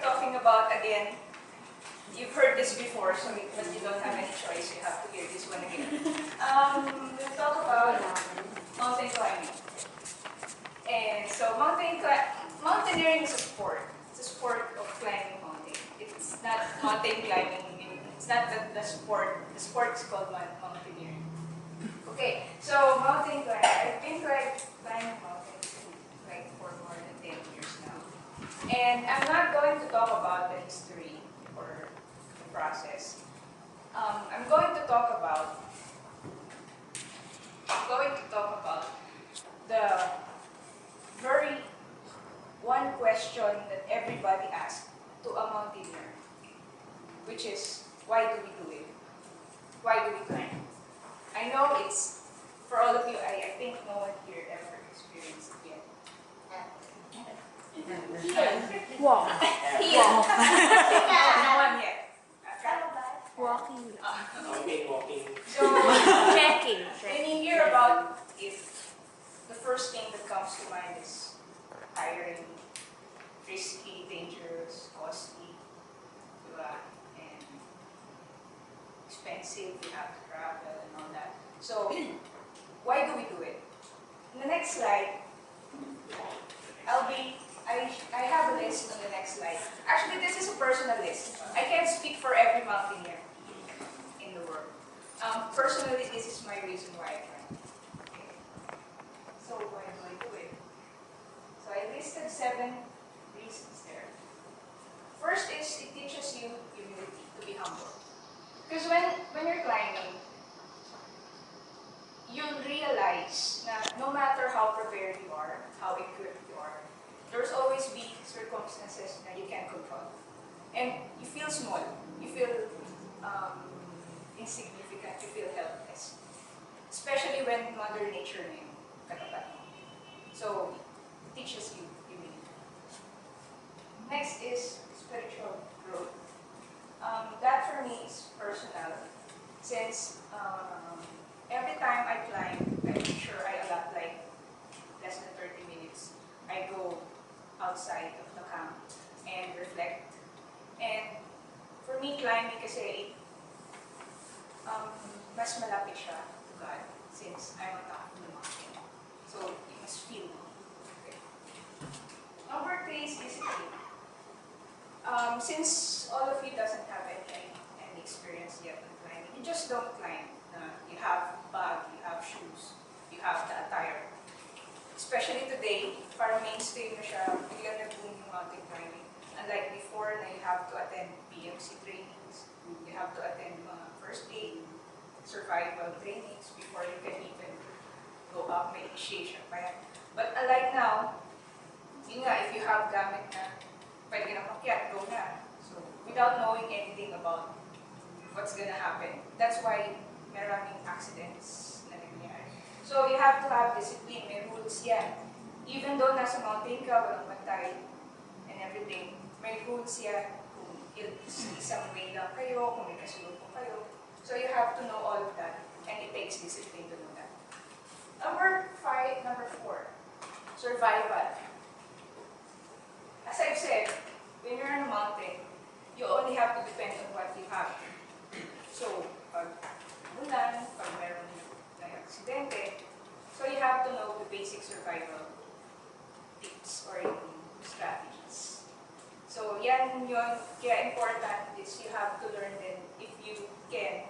talking about, again, you've heard this before, so but you don't have any choice, you have to hear this one again. We'll talk about mountain climbing. And so mountaineering is a sport. It's a sport of climbing mountain. It's not mountain climbing, it's not the sport. The sport is called mountaineering. Okay, so mountain climbing. I've been climbing mountains like for more than 10 years now. And I'm not going to talk about the history or the process. I'm going to talk about the very one question that everybody asks to a mountaineer, which is, why do we do it? Why do we climb? I know it's, for all of you, I think no one here ever experienced it yet. Walk. No one yet. Walking. Walking. So, Checking. when you hear about it, the first thing that comes to mind is tiring, risky, dangerous, costly, and expensive. You have to travel and all that. So, why do we do it? In the next slide, I have a list on the next slide. Actually, this is a personal list. I can't speak for every mountaineer in the world. Personally, this is my reason why I climb. Okay. So why do I do it? So I listed 7 reasons there. First is it teaches you humility, to be humble. Because when you're climbing, you'll realize that no matter how prepared you are, how equipped you are, there's always be circumstances that you can't control. And you feel small, you feel insignificant, you feel helpless. Especially when Mother Nature na yung katapat mo. So, it teaches you humility. Next is spiritual growth. That for me is personal, since every time I climb, I make sure I allot like less than 30 minutes. I go outside of the camp and reflect. And for me, climbing kasi mas malapit siya to God, since I'm on top of the mountain. So you must feel. Okay. Number 3 is discipline. Since all of you doesn't have any experience yet on climbing, you just don't climb. You have bag, you have shoes, you have the attire. Especially today, parang mainstay na siya, biglang nag-boom yung mountain climbing. Unlike before na you have to attend PMC trainings, you have to attend mga first aid, survival trainings before you can even go up, may initiation pa yan. But unlike now, yun nga, if you have gamit na pwede na makyat, go na. So, without knowing anything about what's gonna happen. That's why maraming accidents na nangyayari. So, you have to have discipline, may rules yan. Even though nasa mountain ka, walang bantay, and everything, may rules yan. Kung isang way lang kayo, kung may kasunod po kayo. So, you have to know all of that, and it takes discipline to know that. Number 4, survival. As I've said, when you're on a mountain, you only have to depend on what you have. So, pag ulan, pag meron na aksidente, so you have to know the basic survival tips or yung strategies. So, yan yun, kaya important is you have to learn then if you can,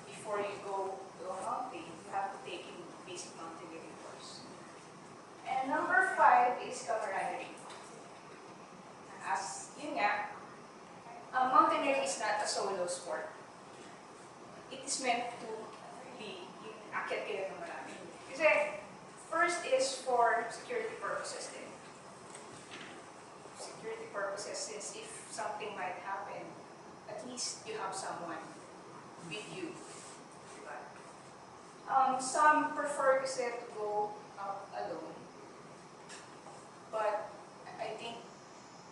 before you go to a mountain, you have to take in basic mountaineering course. And number 5 is camaraderie. As yun nga, mountaineering is not a solo sport. It is meant to be yung akyat kayo ng marami. Kasi first is for security purposes din. Security purposes, since if something might happen, at least you have someone with you. Diba? Some prefer kasi to go out alone. But I think,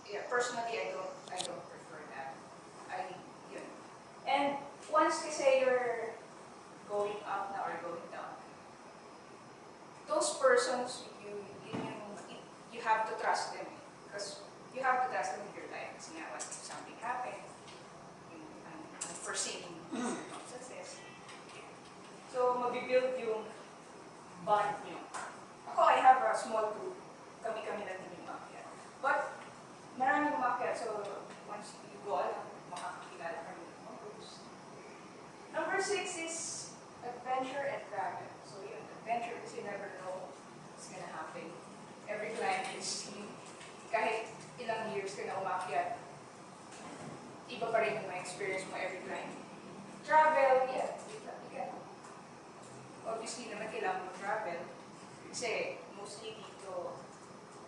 yeah, personally, I don't prefer that. Yun. And once kasi you're going up now or going down, those persons you have to trust them, because you have to trust them with your life. Kasi nga, what bond nyo. Ako, I have a small group. Kami-kami lang din yung umakyat. But, maraming umakyat. So, once you go along, makakakilala kami ng mga groups. Number 6 is adventure and travel. So, yun, adventure kasi you never know what's gonna happen. Every climb is, kahit ilang years ka na umakyat, iba pa rin yung ma-experience mo every climb. Travel, yeah, you can. Obviously naman kailangan mo travel. Kasi mostly dito,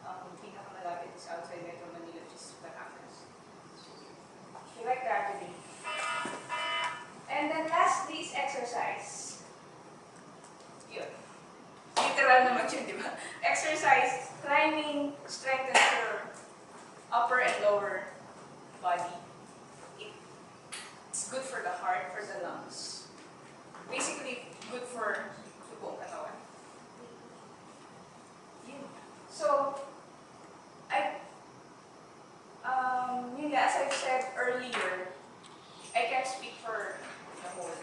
ang pinakamalapit is outside Metro Manila, which is Batangas. So, you like traveling. And then lastly is exercise. Yun. Literal naman yun, di ba? Exercise, climbing, strengthens your upper and lower body. It's good for the heart, for the lungs. Basically, good for the buong katawan. Yun. So, yun nga, as I've said earlier, I can't speak for the whole,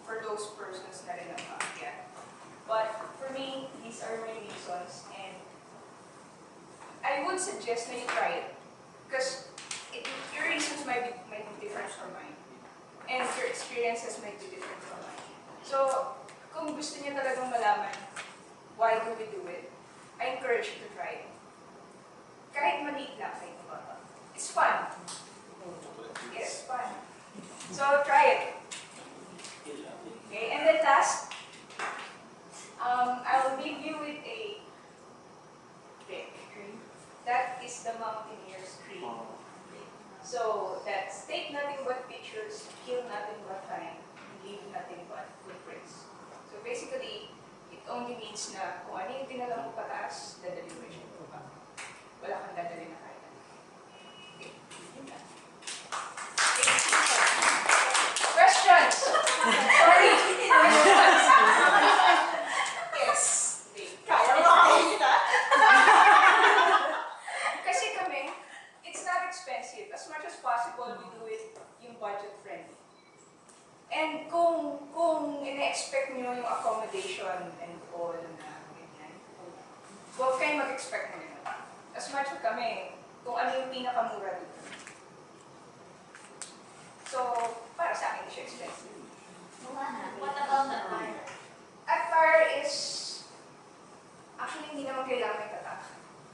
for those persons na rin ang maakyat. But for me, these are my reasons, and I would suggest na you try it. Because your reasons might be different from mine. And your experiences might be different from mine. So, kung gusto niyo talagang malaman why do we do it, I encourage you to try it. Kahit maliit lang kayo bata. It's fun. Yes, fun. So, try it. Okay, and then last, I'll leave you with a trick. That is the Mountaineer's Creed. So that's take nothing but pictures, kill nothing but time, leave nothing but footprints. So basically, it only means na kung ano yung dinala mo pataas, dadali mo siya pa. Wala kang dadali na kaya. Okay, yun lang. Questions? Sorry. Yes. Kaya mo ako. Kasi kami, it's not expensive. As much as possible, we do it yung budget-friendly. And kung ina-expect nyo yung accommodation and all na ganyan, huwag kayong mag-expect mo yun. As much as kami, kung ano yung pinakamura dito. So, para sa akin, hindi siya expensive. What about the fire? Attire is, actually, hindi naman kailangan may tatak.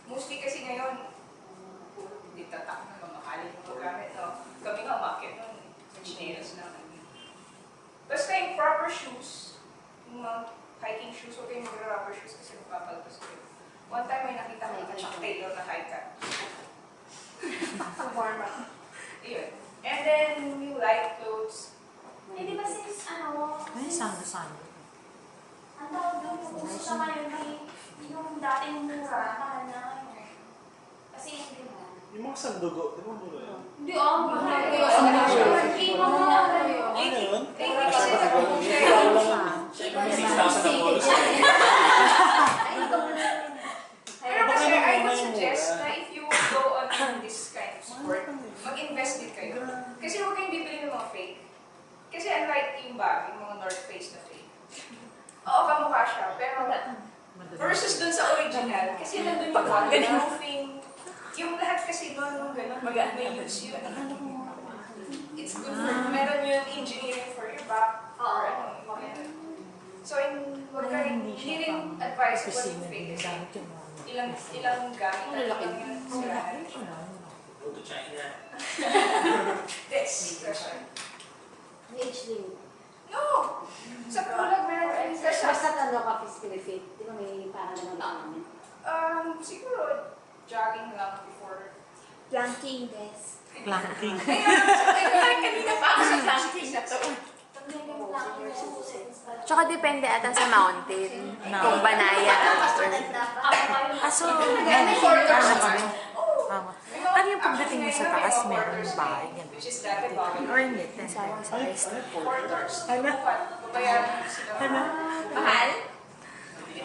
Mostly kasi ngayon, hindi tatak na mamahalin yung gamit, no? Kami nga umakit nun, sa chinelas na. Basta yung proper shoes, yung mga hiking shoes, huwag kayong mag-rubber shoes kasi magpapalpas kayo. One time may nakita ko na Chuck Taylor na hike ka. Warm up. Yun. And then, yung light clothes. Eh, di ba since Ay, sando-sando. ang tawag doon, kung gusto na ngayon may yung dating mura, mahal na ngayon. Kasi hindi ba? Yung mga sandugo, di ba mura yan? Hindi, mahal. Kimo mo na yun. Ano yun? Kasi pero kasi I would suggest na if you would go on this kind of sport, mag-invest din kayo. Kasi huwag kayong bibili ng mga fake. Kasi unlike yung bag, yung mga North Face na fake. Oo, kamukha siya, pero versus dun sa original, kasi nandun yung waterproofing, yung lahat kasi doon, yung gano'n, may use yun. It's good for, meron yung engineering for your back, or ano, ganun. So, huwag kayo, hindi rin advisable yung fake kasi ilang gamit na lang yun. Go to China. This question. Age limit. No! Sa kulag, meron rin kasi. Basta ano ka physically fit, di ba may parang naman Siguro, jogging lang before. Planking desk. Planking. Ayun, kanina pa ako sa planking na to. Tsaka depende ata sa mountain. Kung banaya or... Aso, May corridors ano naman. kami? Oo. Ano yung pagdating mo sa taas, meron bahay, ganun. Which is dati bahay. Or hindi, Sorry, Ay, sorry. Quarters. Ano? Babayaran mo sila. Ano? Mahal?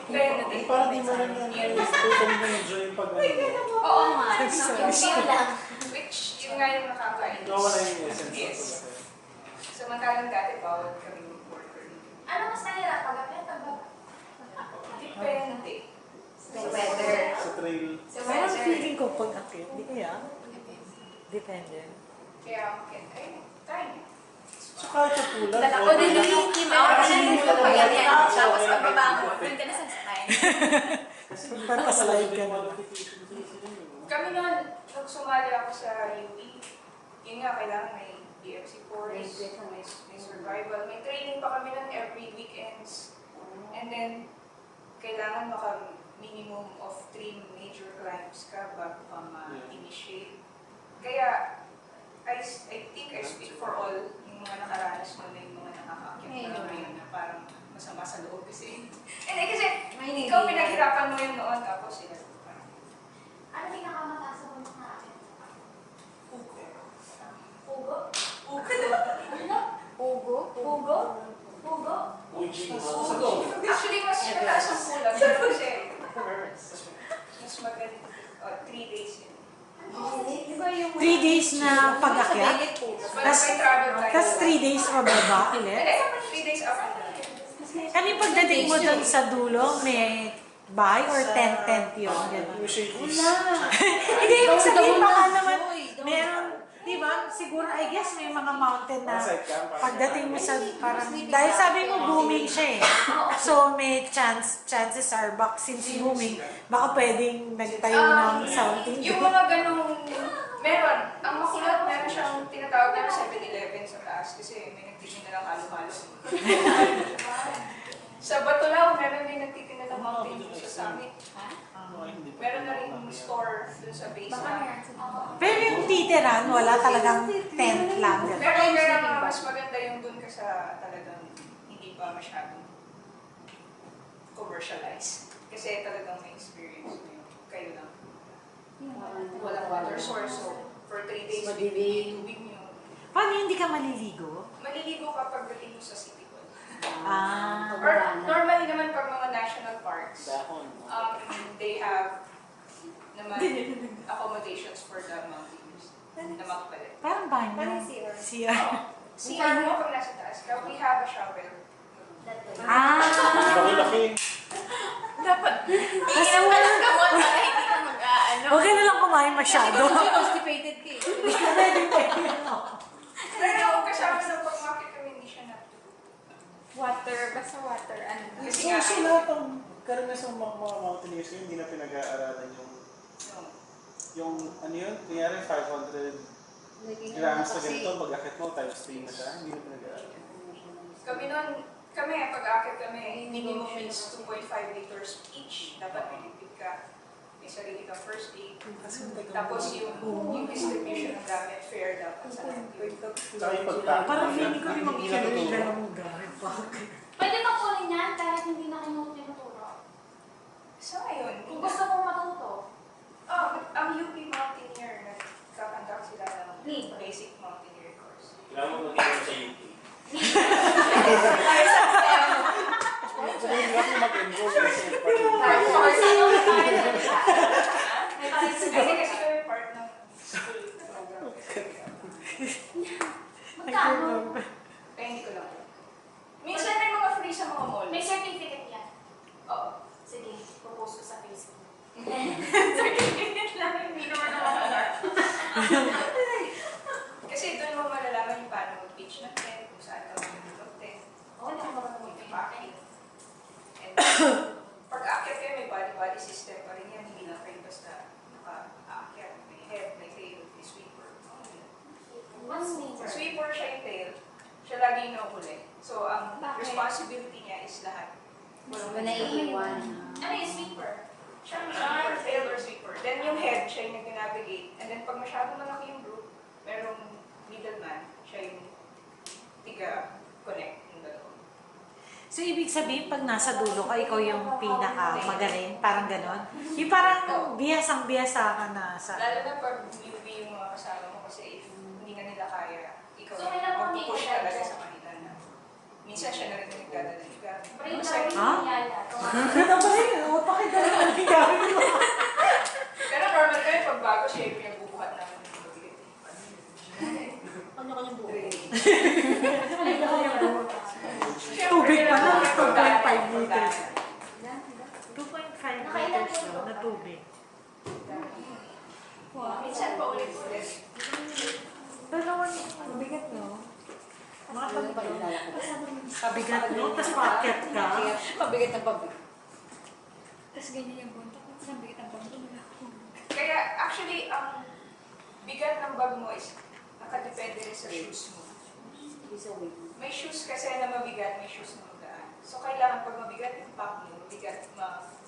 Depende din. Parang di mo rin yan. Tutom mo enjoy yung pag Oo nga. Sorry. Yung lang. Which, yun nga yung nakakainis. Nawala yung essence. Yes. Samantalang dati, bawal kami mag-quarter. Ano mas nahirap, pag-akyat o baba? Depende. Sa weather. Sa trail. Sa Parang weather. feeling ko pag akit, di kaya? Depende. Kaya, okay, ay, try niyo. So kahit sa pulan. O, din yung team out. Kasi Kasi hindi yung talaga pag yan. Tapos pagbaba mo, doon ka na sa slide. Kasi Parang slide ka na. qualification sila. Kami noon, nung sumali ako sa UE, yun nga, kailangan may BFC course, may survival. May training pa kami noon every weekends. And then, kailangan minimum of 3 major climbs ka bago ka ma-initiate. Kaya, I think I speak for all yung mga nakaranas mo na yung mga nakakakit na ngayon na parang masama sa loob kasi. And kasi, ikaw pinaghirapan mo yun noon, tapos sila parang, Ano pinakamataas sa bundok na akin? Ugo. Pugo? Ugo. Pugo? Pugo? Pugo? Ugo. Actually, mas mataas ang kulang. Pero kasi, mas magaling. 3 days yun. Di ba yung... 3 days na pag-akyat? Mas may travel time. Tapos 3 days pababa ulit? Eh, 3 days up and down. Ano yung pagdating mo doon sa dulo, may bahay or tent yun? Ganun. Hindi, ibig sabihin baka naman, meron, di ba, siguro, I guess may mga mountain na pagdating mo sa parang, dahil sabi mo booming siya eh. So may chances are, since booming, baka pwedeng nagtayo ng something. Yung mga ganong, meron. Ang makulot, meron siyang tinatawag na 7-Eleven sa taas kasi may nagtitin na lang halo-halo. Sa Batulao, meron din nagtitin na lang Mountain Dew sa summit. Meron na rin yung store dun sa base na. Pero yung titiran, wala talagang tent lang. ganun. Pero mas maganda yung dun ka sa talagang hindi pa masyadong commercialized. Kasi talagang may experience mo yung kayo lang. Walang water source. So, for 3 days, Madilim. tubig nyo. Paano hindi ka maliligo? Maliligo ka pagdating mo sa City Hall. Ah. Or normally naman pag mga national parks, Dahon. they have naman accommodations for the mountaineers na magpalit. Parang banyo. Parang CR. CR. CR mo pag nasa taas ka, we have a shower. Ah. Laki-laki. Dapat. Mas Iinom ka ng gamot para hindi ka mag-ano. Huwag ka na lang kumain masyado. Constipated ka Pero kasama ng pag-market kami, hindi siya na. Water, basta water. Ano? Kasi So, nga, so lahat ng karanasan ng mga mountaineers yun, hindi na pinag-aaralan yung ano yun, kunyari 500 grams na ganito, pag-akit mo, times 3 na siya, hindi na pinag-aaralan. kami, pag-akit kami, minimum is 2.5 liters each. Dapat may ligpit ka. May sarili ka first aid. Tapos yung distribution ng gamit, fair dapat sa lahat yun. Tsaka yung pagtapon. Parang feeling ko rin hindi mag-carry natuturo. ka ng gamit pa. Pwede ba kunin yan kahit hindi na kayo tinuturo? So ngayon, Kung gusto mong matuto. ang UP Mountaineer, nagkakandak sila ng basic mountaineer course. Kailangan mo mag-inom sa UP. So, hindi ako mag-enroll kasi Kasi kami part ng school program. Magkano? Kaya hindi ko lang. Minsan may mga free sa mga mall. May certificate yan. Oo. Sige, propose ko sa Facebook. Certificate lang, hindi naman nakakala. Kasi doon mo malalaman yung paano mag-pitch ng tent, kung saan ka mag-pitch tent, Oo, hindi ako marunong yung mag-packing. packing. And pag-aakyat kayo, may body-body system pa rin yan. Hindi lang kayo basta naka-aakyat. May head, may tail, may sweeper. What's me? Sweeper siya yung tail. Siya lagi yung nakuhuli. So, ang Bakit? responsibility niya is lahat. Wala naiiwan. Ano yung sweeper? Siya yung sweeper, tail or sweeper. Then yung head, siya yung nag-navigate. And then pag masyadong malaki yung group, merong middleman, siya yung tiga-connect yung dalawa. So, ibig sabihin, pag nasa dulo ka, ikaw yung pinaka-magaling, parang ganon. Yung parang biyasang-biyasa ka na sa... Lalo na pag newbie yung mga kasama mo kasi if hindi nga nila kaya, ikaw So, kailangan mo mag-push may talaga guide sa kanila na. Minsan siya na rin yung nagdadala ng gamit. Pero yung Masaya. dami Ha? ng yaya. Ano ba yun? O, pakidala ang gamit mo. Pero normal kami, pag bago siya yung pinagbubuhat namin ng mobility. Kanya-kanyang buo. Tubig pa lang, 2.5 liters. bigat mo, tapos paakyat ka. Pabigat na pabigat. Tapos ganyan yung buntot. Tapos ang bigat ng buntot. Kaya actually, ang bigat ng bag mo is nakadepende rin sa shoes mo. May shoes kasi na mabigat, may shoes na magaan. So kailangan pag mabigat yung pack mo,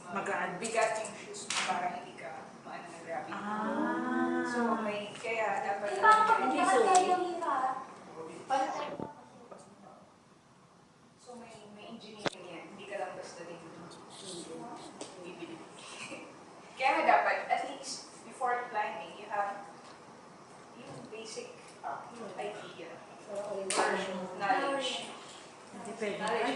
Magaan. bigat yung shoes mo para hindi ka maano na gravity. Ah. So kaya dapat Di ba ang pagkakas kayo yung hirap? So may engineering yan, hindi ka lang basta din bibili. Kaya nga dapat, at least before climbing, you have yung basic idea or knowledge. Depende.